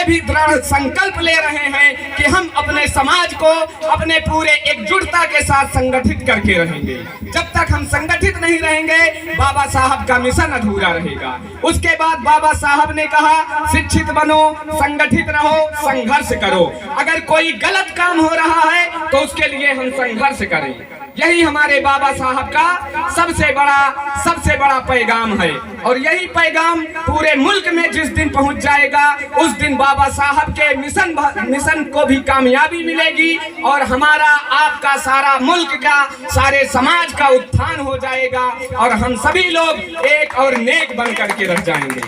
भी दृढ़ संकल्प ले रहे हैं कि हम अपने समाज को अपने पूरे एकजुटता के साथ संगठित करके रहेंगे। जब तक हम संगठित नहीं रहेंगे बाबा साहब का मिशन अधूरा रहेगा। उसके बाद बाबा साहब ने कहा शिक्षित बनो, संगठित रहो, संघर्ष करो। अगर कोई गलत काम हो रहा है तो उसके लिए हम संघर्ष करें। यही हमारे बाबा साहब का सबसे बड़ा पैगाम है। और यही पैगाम पूरे मुल्क में जिस दिन पहुंच जाएगा उस दिन बाबा साहब के मिशन को भी कामयाबी मिलेगी और हमारा आपका सारा मुल्क का सारे समाज का उत्थान हो जाएगा और हम सभी लोग एक और नेक बन करके रह जाएंगे।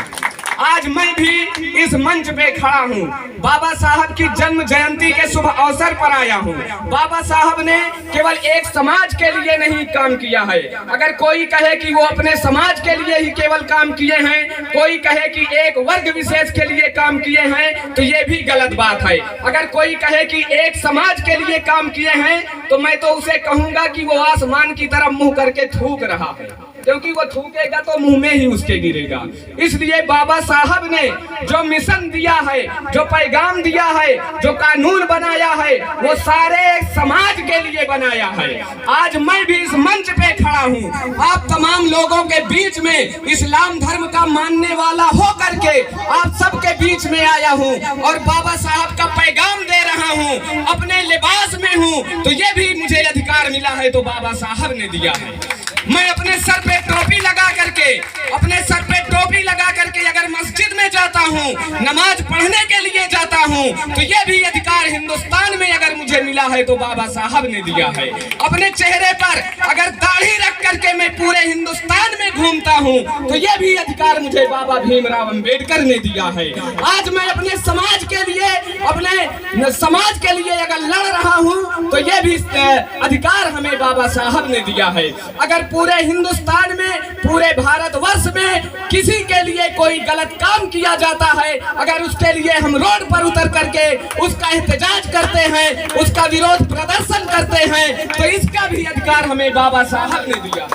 आज मैं भी इस मंच पे खड़ा हूँ, बाबा साहब की जन्म जयंती के शुभ अवसर पर आया हूँ। बाबा साहब ने केवल एक समाज के लिए नहीं काम किया है। अगर कोई कहे कि वो अपने समाज के लिए ही केवल काम किए हैं, कोई कहे कि एक वर्ग विशेष के लिए काम किए हैं, तो ये भी गलत बात है। अगर कोई कहे कि एक समाज के लिए काम किए हैं तो मैं तो उसे कहूंगा कि वो आसमान की तरफ मुंह करके थूक रहा है, क्योंकि वो थूकेगा तो मुंह में ही उसके गिरेगा। इसलिए बाबा साहब ने जो मिशन दिया है, जो पैगाम दिया है, जो कानून बनाया है, वो सारे समाज के लिए बनाया है। आज मैं भी इस मंच पे खड़ा हूँ, आप तमाम लोगों के बीच में इस्लाम धर्म का मानने वाला हो करके आप सबके बीच में आया हूँ और बाबा साहब का पैगाम दे रहा हूँ। अपने लिबास में हूँ तो ये भी मुझे अधिकार मिला है तो बाबा साहब ने दिया है। मैं अपने सर पे टोपी लगा करके अगर मस्जिद में जाता हूँ, नमाज पढ़ने के लिए जाता हूँ, तो ये भी अधिकार हिंदुस्तान में अगर मुझे मिला है तो बाबा साहब ने दिया है। अपने चेहरे पर अगर दाढ़ी रख करके मैं पूरे हिंदुस्तान में घूमता हूँ तो ये भी अधिकार मुझे बाबा भीमराव अंबेडकर ने दिया है। आज मैं अपने समाज के लिए अगर लड़ रहा हूँ तो ये भी अधिकार हमें बाबा साहब ने दिया है। अगर पूरे हिंदुस्तान में, पूरे भारतवर्ष में किसी के लिए कोई गलत काम किया जाता है, अगर उसके लिए हम रोड पर उतर करके उसका एहतजाज करते हैं, उसका विरोध प्रदर्शन करते हैं, तो इसका भी अधिकार हमें बाबा साहब ने दिया।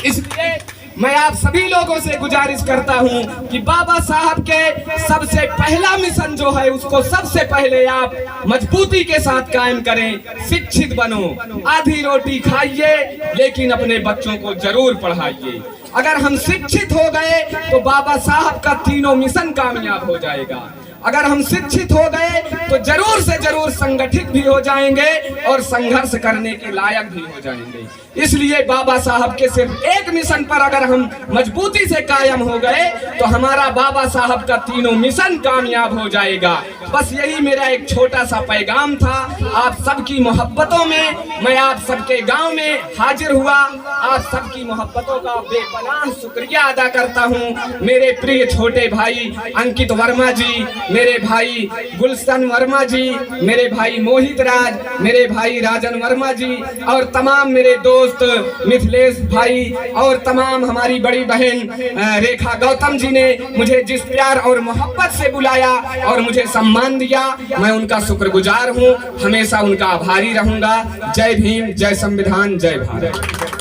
इसलिए मैं आप सभी लोगों से गुजारिश करता हूं कि बाबा साहब के सबसे पहला मिशन जो है उसको सबसे पहले आप मजबूती के साथ कायम करें। शिक्षित बनो, आधी रोटी खाइए लेकिन अपने बच्चों को जरूर पढ़ाइए। अगर हम शिक्षित हो गए तो बाबा साहब का तीनों मिशन कामयाब हो जाएगा। अगर हम शिक्षित हो गए तो जरूर से जरूर संगठित भी हो जाएंगे और संघर्ष करने के लायक भी हो जाएंगे। इसलिए बाबा साहब के सिर्फ एक मिशन पर अगर हम मजबूती से कायम हो गए तो हमारा बाबा साहब का तीनों मिशन कामयाब हो जाएगा। बस यही मेरा एक छोटा सा पैगाम था। आप सबकी मोहब्बतों में मैं आप सबके गांव में हाजिर हुआ। आप सबकी मोहब्बतों का बेपनाह शुक्रिया अदा करता हूं। मेरे प्रिय छोटे भाई अंकित वर्मा जी, मेरे भाई गुलशन वर्मा जी, मेरे भाई मोहित राज, मेरे भाई राजन वर्मा जी और तमाम मेरे दोस्त मिथिलेश भाई और तमाम हमारी बड़ी बहन रेखा गौतम जी ने मुझे जिस प्यार और मोहब्बत से बुलाया और मुझे सम्मान दिया, मैं उनका शुक्रगुजार हूँ। हमेशा उनका आभारी रहूंगा। जय भीम, जय संविधान, जय भारत।